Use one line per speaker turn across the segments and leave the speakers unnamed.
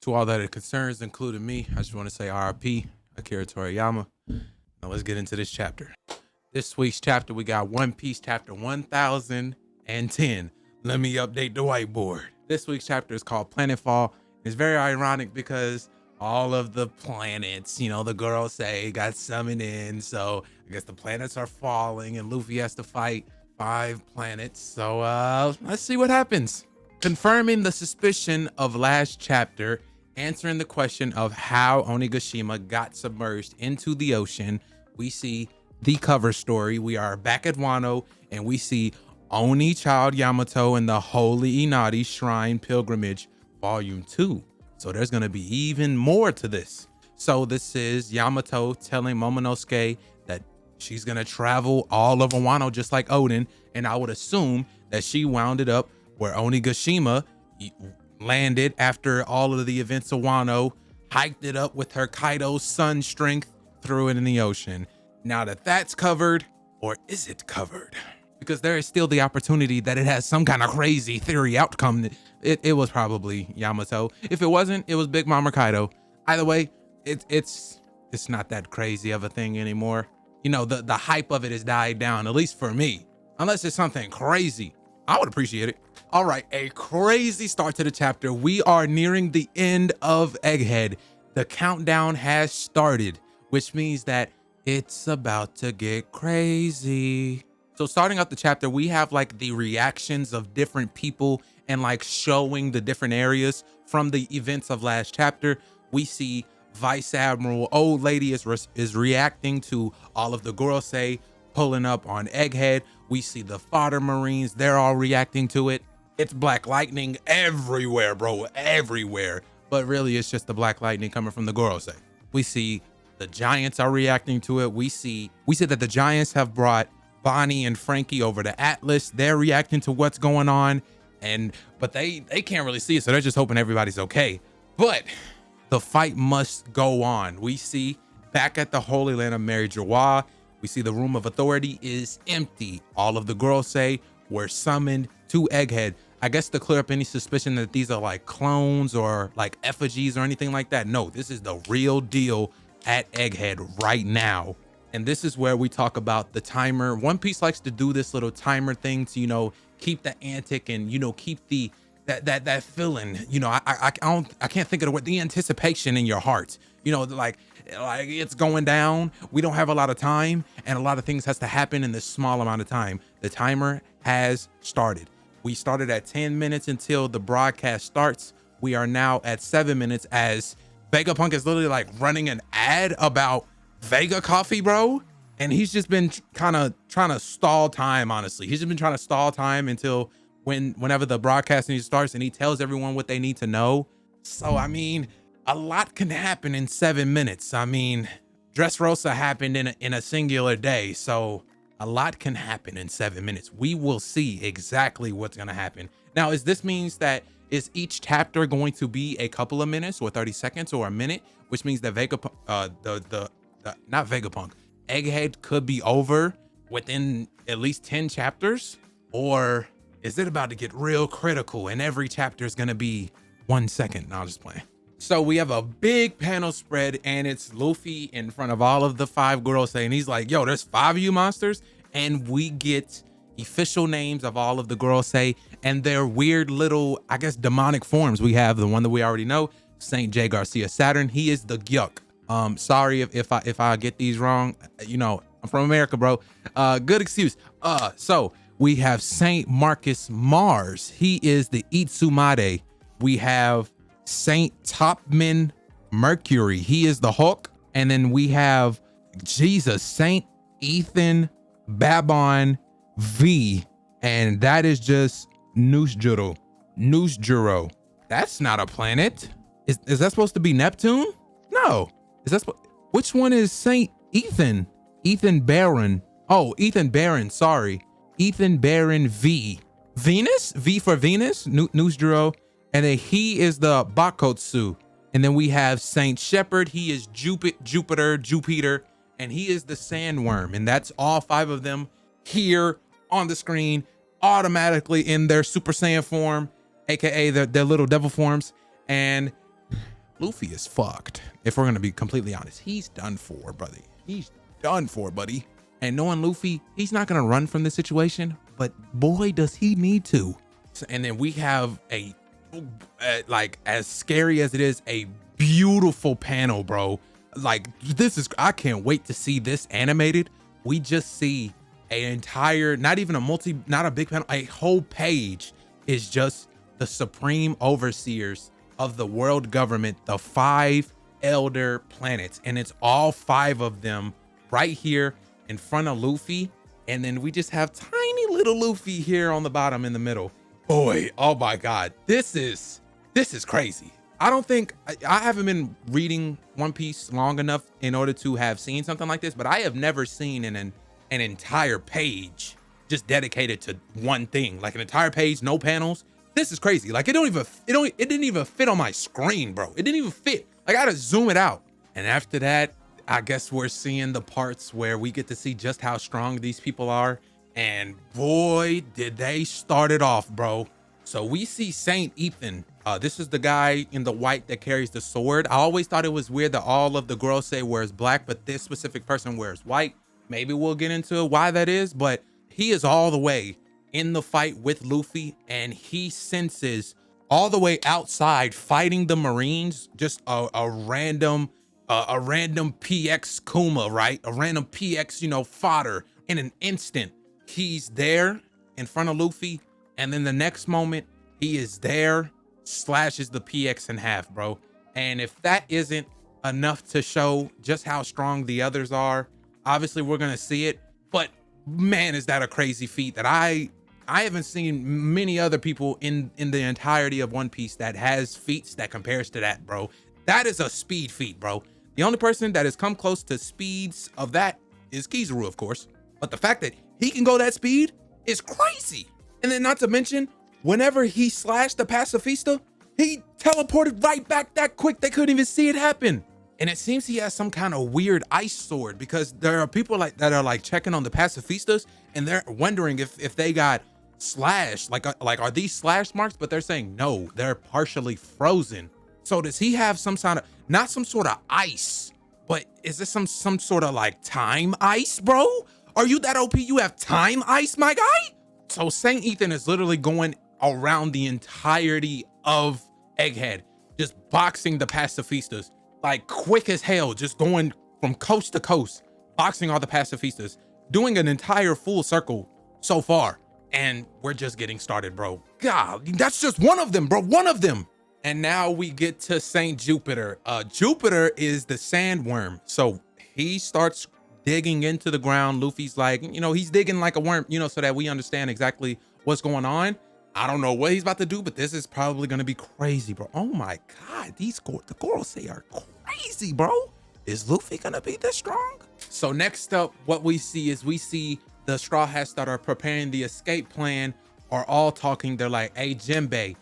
To all that it concerns, including me, I just want to say RIP, Akira Toriyama. Now let's get into this chapter. This week's chapter, we got One Piece chapter 1010. Let me update the whiteboard. This week's chapter is called Planetfall. It's very ironic because all of the planets, you know, the Gorosei got summoned in. So I guess the planets are falling and Luffy has to fight 5 planets. So let's see what happens. Confirming the suspicion of last chapter, answering the question of how Onigashima got submerged into the ocean, we see the cover story. We are back at Wano and we see Oni Child Yamato and the Holy Inari Shrine Pilgrimage Volume 2. So there's going to be even more to this. So this is Yamato telling Momonosuke that she's going to travel all over Wano just like Oden. And I would assume that she wound it up where Onigashima landed after all of the events of Wano, hiked it up with her Kaido sun strength, threw it in the ocean. Now that that's covered, or is it covered? Because there is still the opportunity that it has some kind of crazy theory outcome. It was probably Yamato. If it wasn't, it was Big Mom or Kaido. Either way, it's not that crazy of a thing anymore. You know, the hype of it has died down, at least for me. Unless it's something crazy, I would appreciate it. All right, a crazy start to the chapter. We are nearing the end of Egghead. The countdown has started, which means that it's about to get crazy. So starting out the chapter, we have like the reactions of different people and like showing the different areas from the events of last chapter. We see Vice Admiral Old Lady is reacting to all of the Gorosei pulling up on Egghead. We see the fodder Marines, they're all reacting to it. It's Black Lightning everywhere, bro, everywhere. But really, it's just the Black Lightning coming from the Gorosei. We see the Giants are reacting to it. We see that the Giants have brought Bonnie and Frankie over to Atlas. They're reacting to what's going on, but they can't really see it, so they're just hoping everybody's okay. But the fight must go on. We see back at the Holy Land of Mary Joie, we see the Room of Authority is empty. All of the Gorosei were summoned to Egghead. I guess to clear up any suspicion that these are like clones or like effigies or anything like that. No, this is the real deal at Egghead right now. And this is where we talk about the timer. One Piece likes to do this little timer thing to, you know, keep the antic and, you know, keep the that feeling, you know, I can't think of the word, the anticipation in your heart, you know, like it's going down. We don't have a lot of time and a lot of things has to happen in this small amount of time. The timer has started. We started at 10 minutes until the broadcast starts. We are now at 7 minutes as Vegapunk is literally like running an ad about Vega coffee, bro. And he's just been kind of trying to stall time, honestly. He's just been trying to stall time until whenever the broadcasting starts and he tells everyone what they need to know. So, I mean, a lot can happen in 7 minutes. I mean, Dressrosa happened in a singular day. So a lot can happen in 7 minutes. We will see exactly what's going to happen. Now, this means that is each chapter going to be a couple of minutes or 30 seconds or a minute, which means that not Vegapunk, Egghead could be over within at least 10 chapters? Or is it about to get real critical and every chapter is going to be 1 second? No, I'm just playing. So we have a big panel spread and it's Luffy in front of all of the 5 Gorosei and he's like, yo, there's 5 of you monsters. And we get official names of all of the Gorosei and their weird little, I guess, demonic forms. We have the one that we already know, Saint J. Garcia Saturn. He is the Gyuk. Sorry if I get these wrong. You know, I'm from America, bro. Good excuse. So we have Saint Marcus Mars. He is the Itsumade. We have Saint Topman Mercury. He is the Hulk. And then we have Saint Ethan Babon V. And that is just Noosjuro. That's not a planet. Is that supposed to be Neptune? No. Which one is Saint Ethan? Ethan Baron. Oh, Ethan Baron, sorry. Ethan Baron V. Venus? V for Venus? Noosjuro. And then he is the Bakotsu. And then we have Saint Shepherd. He is Jupiter, and he is the Sandworm. And that's all 5 of them here on the screen, automatically in their Super Saiyan form, aka their little devil forms. And Luffy is fucked. If we're gonna be completely honest, he's done for, buddy. He's done for, buddy. And knowing Luffy, he's not gonna run from the situation, but boy, does he need to. And then we have a, like, as scary as it is, a beautiful panel, bro. Like, this is, I can't wait to see this animated. We just see an entire, not even not a big panel, a whole page is just the supreme overseers of the world government, the 5 elder planets. And it's all 5 of them right here in front of Luffy. And then we just have tiny little Luffy here on the bottom in the middle. Boy, oh my God, this is crazy. I don't think, I haven't been reading One Piece long enough in order to have seen something like this, but I have never seen an entire page just dedicated to one thing, like an entire page, no panels. This is crazy. Like, it didn't even fit on my screen, bro. It didn't even fit. Like, I gotta zoom it out. And after that, I guess we're seeing the parts where we get to see just how strong these people are. And boy, did they start it off, bro. So we see Saint Ethan. This is the guy in the white that carries the sword. I always thought it was weird that all of the Gorosei wears black, but this specific person wears white. Maybe we'll get into why that is, but he is all the way in the fight with Luffy, and he senses all the way outside fighting the Marines, just a random PX Kuma, right? A random PX, fodder. In an instant, he's there in front of Luffy, and then the next moment, he is there, slashes the PX in half, bro. And if that isn't enough to show just how strong the others are, obviously we're gonna see it, but man, is that a crazy feat that I haven't seen many other people in the entirety of One Piece that has feats that compares to that, bro. That is a speed feat, bro. The only person that has come close to speeds of that is Kizaru, of course. But the fact that he can go that speed is crazy. And then not to mention, whenever he slashed the pacifista, he teleported right back that quick. They couldn't even see it happen. And it seems he has some kind of weird ice sword, because there are people that are checking on the pacifistas, and they're wondering if they got slashed, like are these slash marks? But they're saying no, they're partially frozen. So does he have some sort of, not some sort of ice, but is this some sort of like time ice, bro? Are you that OP? You have time ice, my guy? So Saint Ethan is literally going around the entirety of Egghead, just boxing the pacifistas, like quick as hell, just going from coast to coast, boxing all the pacifistas, doing an entire full circle so far. And we're just getting started, bro. God, that's just one of them, bro, one of them. And now we get to Saint Jupiter. Jupiter is the sandworm. So he starts digging into the ground. Luffy's like, he's digging like a worm, so that we understand exactly what's going on. I don't know what he's about to do, but this is probably going to be crazy, bro. Oh my God, the Gorosei are crazy, bro. Is Luffy going to be this strong? So next up, what we see is the Straw Hats that are preparing the escape plan are all talking. They're like, hey, Jinbei,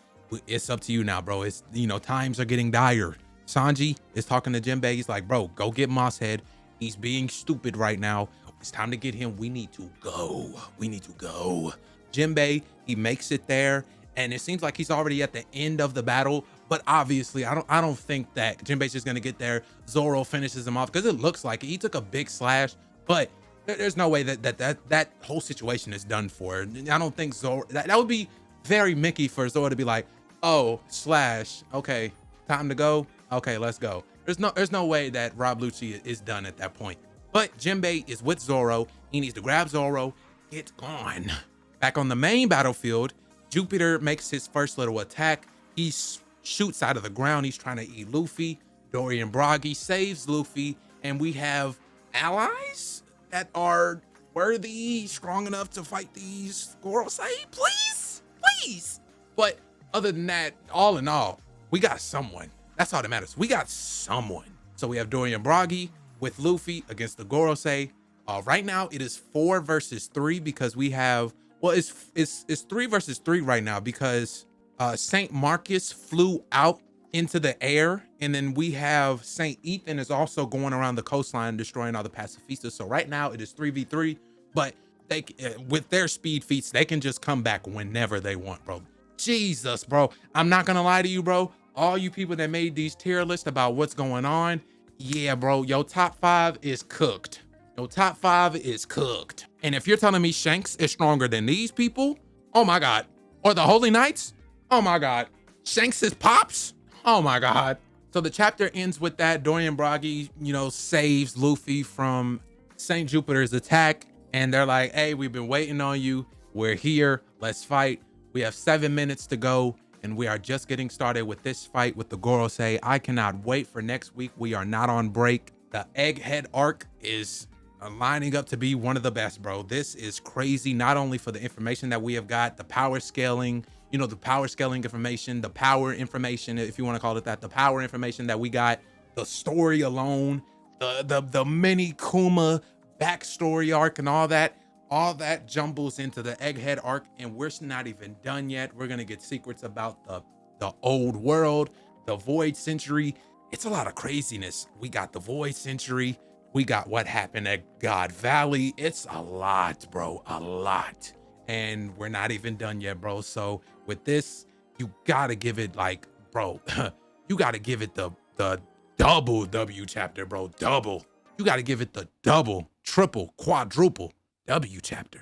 it's up to you now, bro. It's, times are getting dire. Sanji is talking to Jinbei. He's like, bro, go get Mosshead. He's being stupid right now. It's time to get him. We need to go. Jinbei, he makes it there, and it seems like he's already at the end of the battle. But obviously, I don't think that Jinbei's just gonna get there. Zoro finishes him off, because it looks like he took a big slash, but there's no way that whole situation is done for. I don't think Zoro, that would be very Mickey for Zoro to be like, oh, slash, okay, time to go. Okay, let's go. There's no way that Rob Lucci is done at that point. But Jinbei is with Zoro. He needs to grab Zoro. It's gone. Back on the main battlefield, Jupiter makes his first little attack. He shoots out of the ground. He's trying to eat Luffy. Dorian Bragi saves Luffy, and we have allies that are worthy, strong enough to fight these Gorosei. Please. But other than that, all in all, we got someone. That's all that matters. We got someone. So we have Dorian Bragi with Luffy against the Gorosei. Right now it is 4 versus 3, because we have, well, it's 3 versus 3 right now, because Saint Marcus flew out into the air, and then we have Saint Ethan is also going around the coastline destroying all the pacifistas. So right now it is 3v3, but they, with their speed feats, they can just come back whenever they want, bro. Jesus, bro. I'm not gonna lie to you, bro. all you people that made these tier lists about what's going on, yeah, bro, your top 5 is cooked. Your top 5 is cooked. And if you're telling me Shanks is stronger than these people, oh my God. Or the Holy Knights, oh my God. Shanks is pops, oh my God. So the chapter ends with that. Dorian Bragi, saves Luffy from St. Jupiter's attack. And they're like, hey, we've been waiting on you. We're here, let's fight. We have 7 minutes to go. And we are just getting started with this fight with the Gorosei. I cannot wait for next week. We are not on break. The Egghead arc is lining up to be one of the best, bro. This is crazy, not only for the information that we have got, the power scaling, the power scaling information, the power information, if you want to call it that, the power information that we got, the story alone, the mini Kuma backstory arc and all that jumbles into the Egghead arc, and we're not even done yet. We're gonna get secrets about the old world, the Void Century. It's a lot of craziness. We got the Void Century. We got what happened at God Valley. It's a lot, bro, a lot. And we're not even done yet, bro. So with this, you gotta give it you gotta give it the double W chapter, bro, double. You gotta give it the double, triple, quadruple W chapter.